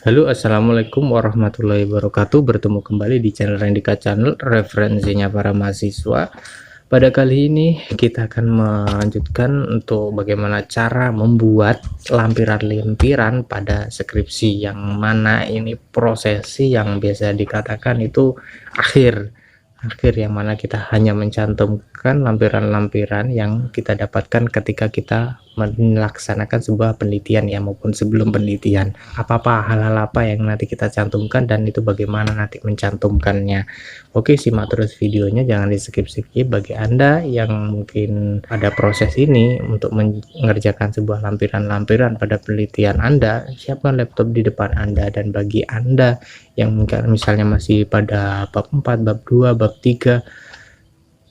Halo, assalamualaikum warahmatullahi wabarakatuh. Bertemu kembali di channel Rendika Channel, referensinya para mahasiswa. Pada kali ini kita akan melanjutkan untuk bagaimana cara membuat lampiran-lampiran pada skripsi, yang mana ini prosesi yang biasa dikatakan itu akhir yang mana kita hanya mencantumkan lampiran-lampiran yang kita dapatkan ketika kita melaksanakan sebuah penelitian ya, maupun sebelum penelitian. Hal-hal apa yang nanti kita cantumkan dan itu bagaimana nanti mencantumkannya. Oke, simak terus videonya, jangan di skip-skip. Bagi Anda yang mungkin pada proses ini untuk mengerjakan sebuah lampiran-lampiran pada penelitian Anda, siapkan laptop di depan Anda. Dan bagi Anda yang mungkin misalnya masih pada bab 4, bab 2, bab 3,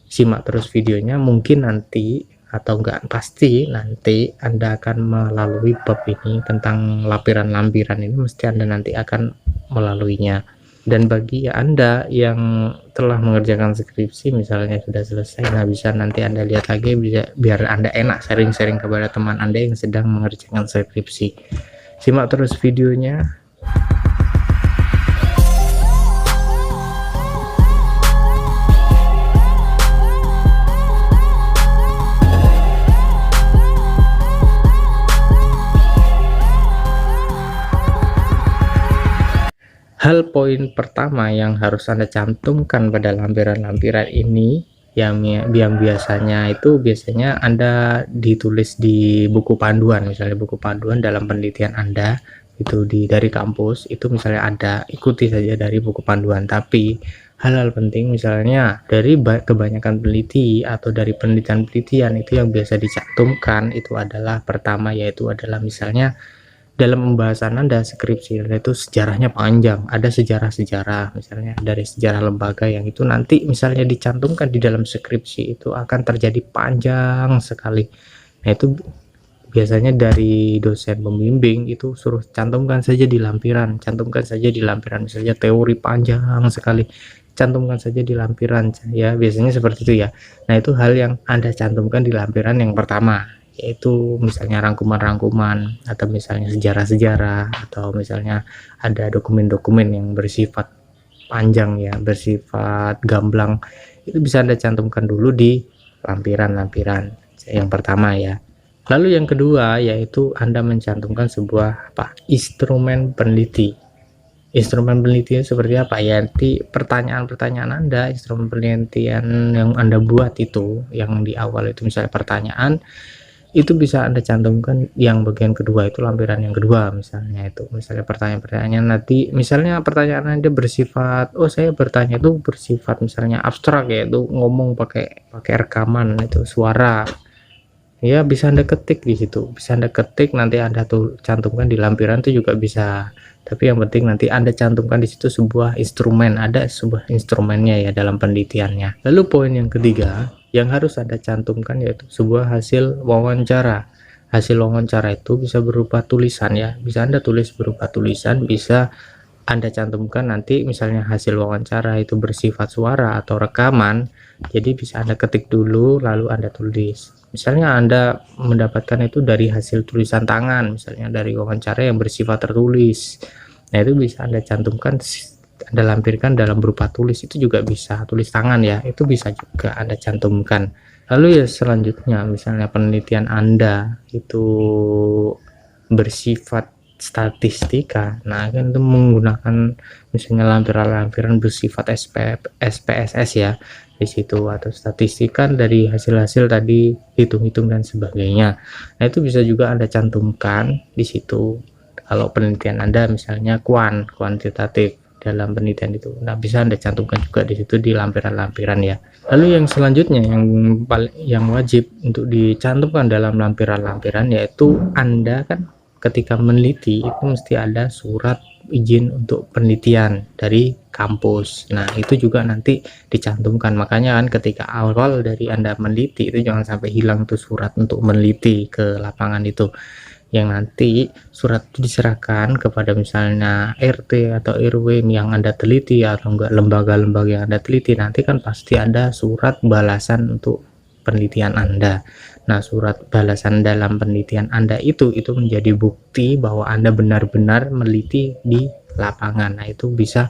simak terus videonya. Mungkin nanti, atau enggak pasti nanti, Anda akan melalui bab ini tentang lampiran-lampiran ini, mesti Anda nanti akan melaluinya. Dan bagi Anda yang telah mengerjakan skripsi misalnya sudah selesai, nah bisa nanti Anda lihat lagi, bisa biar Anda enak sharing-sharing kepada teman Anda yang sedang mengerjakan skripsi. Simak terus videonya. Hal poin pertama yang harus Anda cantumkan pada lampiran-lampiran ini yang biasanya Anda ditulis di buku panduan, misalnya buku panduan dalam penelitian Anda itu dari kampus itu misalnya ada, ikuti saja dari buku panduan. Tapi hal-hal penting misalnya dari kebanyakan peneliti atau dari penelitian itu yang biasa dicantumkan itu adalah pertama, yaitu adalah misalnya dalam pembahasan Anda skripsi itu sejarahnya panjang, ada sejarah-sejarah misalnya dari sejarah lembaga yang itu nanti misalnya dicantumkan di dalam skripsi itu akan terjadi panjang sekali. Nah itu biasanya dari dosen pembimbing itu suruh cantumkan saja di lampiran, misalnya teori panjang sekali, cantumkan saja di lampiran ya, biasanya seperti itu ya. Nah itu hal yang Anda cantumkan di lampiran yang pertama, yaitu misalnya rangkuman-rangkuman atau misalnya sejarah-sejarah atau misalnya ada dokumen-dokumen yang bersifat panjang ya, bersifat gamblang, itu bisa Anda cantumkan dulu di lampiran-lampiran yang pertama ya. Lalu yang kedua yaitu Anda mencantumkan sebuah instrumen peneliti. Instrumen penelitian seperti apa ya, nanti pertanyaan-pertanyaan Anda, instrumen penelitian yang Anda buat itu yang di awal itu misalnya pertanyaan, itu bisa Anda cantumkan yang bagian kedua, itu lampiran yang kedua misalnya. Itu misalnya pertanyaan-pertanyaan nanti, misalnya pertanyaan Anda bersifat, saya bertanya itu bersifat misalnya abstrak, yaitu ngomong pakai rekaman itu suara ya, bisa Anda ketik di situ, bisa Anda ketik, nanti Anda tuh cantumkan di lampiran itu juga bisa. Tapi yang penting nanti Anda cantumkan di situ sebuah instrumen, ada sebuah instrumennya ya dalam penelitiannya. Lalu poin yang ketiga yang harus Anda cantumkan yaitu sebuah hasil wawancara. Hasil wawancara itu bisa berupa tulisan ya, bisa Anda tulis berupa tulisan, bisa Anda cantumkan nanti misalnya hasil wawancara itu bersifat suara atau rekaman, jadi bisa Anda ketik dulu lalu Anda tulis. Misalnya Anda mendapatkan itu dari hasil tulisan tangan, misalnya dari wawancara yang bersifat tertulis, nah itu bisa Anda cantumkan, Anda lampirkan dalam berupa tulis, itu juga bisa, tulis tangan ya, itu bisa juga Anda cantumkan. Lalu ya selanjutnya misalnya penelitian Anda itu bersifat statistika, nah kan itu menggunakan misalnya lampiran-lampiran bersifat SPSS ya di situ, atau statistika dari hasil-hasil tadi, hitung-hitung dan sebagainya. Nah itu bisa juga Anda cantumkan di situ kalau penelitian Anda misalnya kuantitatif dalam penelitian itu. Nah bisa Anda cantumkan juga di situ di lampiran-lampiran ya. Lalu yang selanjutnya yang wajib untuk dicantumkan dalam lampiran-lampiran yaitu Anda kan ketika meneliti itu mesti ada surat izin untuk penelitian dari kampus. Nah itu juga nanti dicantumkan, makanya kan ketika awal dari Anda meneliti itu jangan sampai hilang tuh surat untuk meneliti ke lapangan itu, yang nanti surat itu diserahkan kepada misalnya RT atau RW yang Anda teliti atau enggak lembaga-lembaga yang Anda teliti, nanti kan pasti ada surat balasan untuk penelitian Anda. Nah, surat balasan dalam penelitian Anda itu menjadi bukti bahwa Anda benar-benar meneliti di lapangan. Nah, itu bisa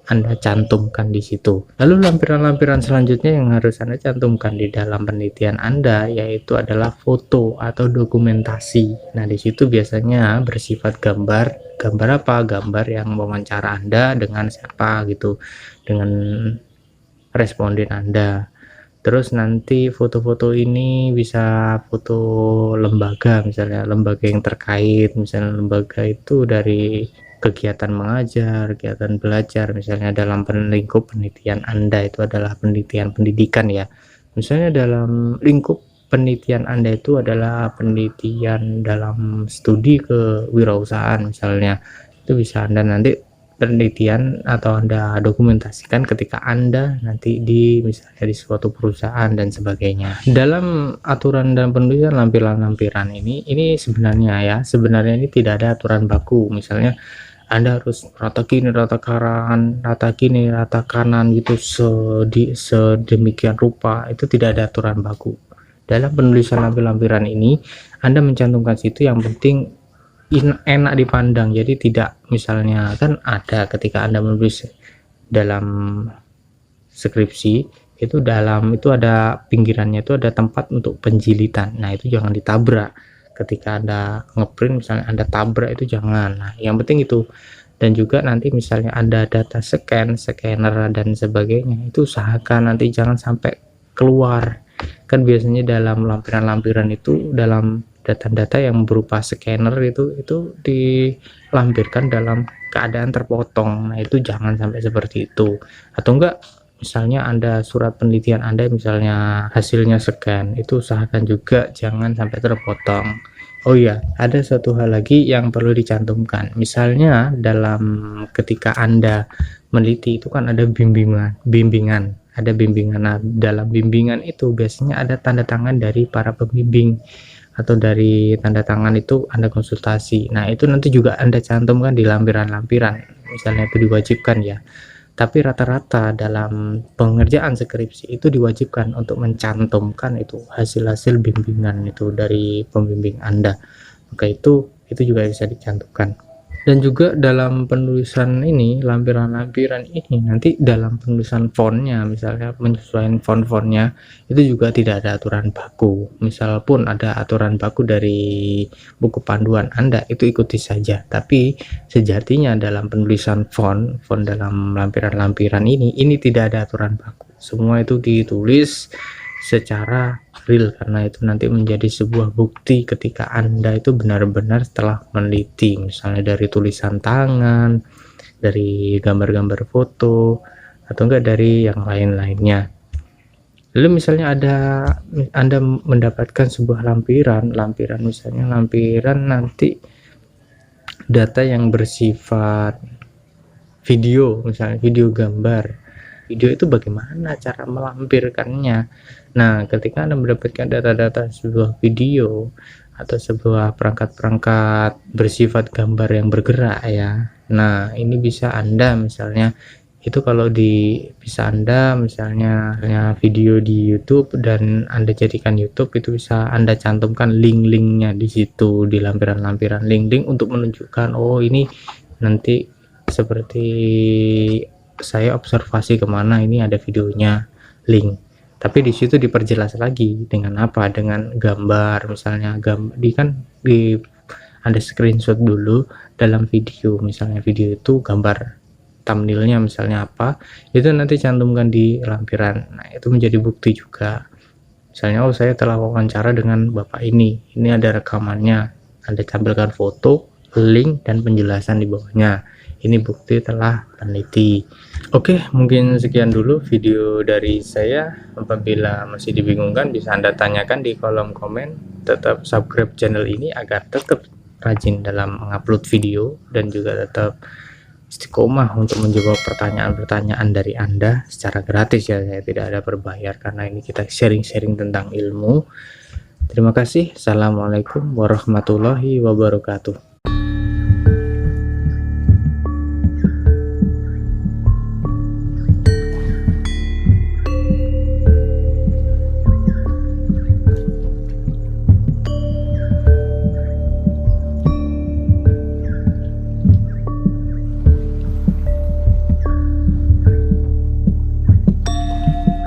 Anda cantumkan di situ. Lalu lampiran-lampiran selanjutnya yang harus Anda cantumkan di dalam penelitian Anda yaitu adalah foto atau dokumentasi. Nah, di situ biasanya bersifat gambar. Gambar apa? Gambar yang wawancara Anda dengan siapa gitu, dengan responden Anda. Terus nanti foto-foto ini bisa foto lembaga, misalnya lembaga yang terkait, misalnya lembaga itu dari kegiatan mengajar, kegiatan belajar, misalnya dalam lingkup penelitian Anda itu adalah penelitian pendidikan ya. Misalnya dalam lingkup penelitian Anda itu adalah penelitian dalam studi kewirausahaan misalnya, itu bisa Anda nanti penelitian atau Anda dokumentasikan ketika Anda nanti misalnya di suatu perusahaan dan sebagainya. Dalam aturan dan penulisan lampiran-lampiran ini sebenarnya ini tidak ada aturan baku. Misalnya Anda harus rata kiri, rata kanan, rata kiri, rata kanan gitu sedemikian rupa. Itu tidak ada aturan baku. Dalam penulisan lampiran ini Anda mencantumkan situ yang penting enak dipandang, jadi tidak, misalnya kan ada ketika Anda menulis dalam skripsi itu ada pinggirannya itu ada tempat untuk penjilitan. Nah, itu jangan ditabrak ketika Anda ngeprint, misalnya Anda tabrak, itu jangan. Nah, yang penting itu. Dan juga nanti misalnya ada data scanner dan sebagainya, itu usahakan nanti jangan sampai keluar. Kan biasanya dalam lampiran-lampiran itu, dalam data-data yang berupa scanner itu dilampirkan dalam keadaan terpotong. Nah, itu jangan sampai seperti itu. Atau enggak, misalnya Anda surat penelitian Anda misalnya hasilnya scan, itu usahakan juga jangan sampai terpotong. Oh iya, ada satu hal lagi yang perlu dicantumkan. Misalnya ketika Anda meneliti itu kan ada bimbingan. Ada bimbingan. Nah, dalam bimbingan itu biasanya ada tanda tangan dari para pembimbing, atau dari tanda tangan itu Anda konsultasi. Nah, itu nanti juga Anda cantumkan di lampiran-lampiran, misalnya itu diwajibkan ya. Tapi rata-rata dalam pengerjaan skripsi itu diwajibkan untuk mencantumkan itu hasil-hasil bimbingan itu dari pembimbing Anda. Maka itu juga bisa dicantumkan. Dan juga dalam penulisan ini, lampiran-lampiran ini nanti dalam penulisan fontnya, misalnya menyesuaikan font-fontnya itu juga tidak ada aturan baku. Misal pun ada aturan baku dari buku panduan Anda, itu ikuti saja. Tapi sejatinya dalam penulisan font dalam lampiran-lampiran ini tidak ada aturan baku. Semua itu ditulis secara real, karena itu nanti menjadi sebuah bukti ketika Anda itu benar-benar setelah meneliti, misalnya dari tulisan tangan, dari gambar-gambar foto, atau enggak dari yang lain-lainnya. Lalu misalnya Anda mendapatkan sebuah lampiran misalnya lampiran nanti data yang bersifat video, misalnya video gambar. Video itu bagaimana cara melampirkannya. Nah, ketika Anda mendapatkan data-data sebuah video atau sebuah perangkat-perangkat bersifat gambar yang bergerak ya, nah ini bisa Anda misalnya itu bisa Anda misalnya video di YouTube dan Anda jadikan YouTube, itu bisa Anda cantumkan link-linknya di situ di lampiran-lampiran, link-link untuk menunjukkan oh ini nanti seperti saya observasi kemana, ini ada videonya, link. Tapi di situ diperjelas lagi dengan apa? Dengan gambar, misalnya ada screenshot dulu dalam video, misalnya video itu gambar thumbnailnya misalnya apa, itu nanti cantumkan di lampiran. Nah, itu menjadi bukti juga. Misalnya oh saya telah wawancara dengan bapak ini ada rekamannya, Anda tampilkan foto, link dan penjelasan di bawahnya. Ini bukti telah peneliti. Oke, mungkin sekian dulu video dari saya. Apabila masih dibingungkan bisa Anda tanyakan di kolom komen. Tetap subscribe channel ini agar tetap rajin dalam mengupload video dan juga tetap istiqomah untuk menjawab pertanyaan-pertanyaan dari Anda secara gratis ya. Saya tidak ada berbayar karena ini kita sharing-sharing tentang ilmu. Terima kasih. Assalamualaikum warahmatullahi wabarakatuh.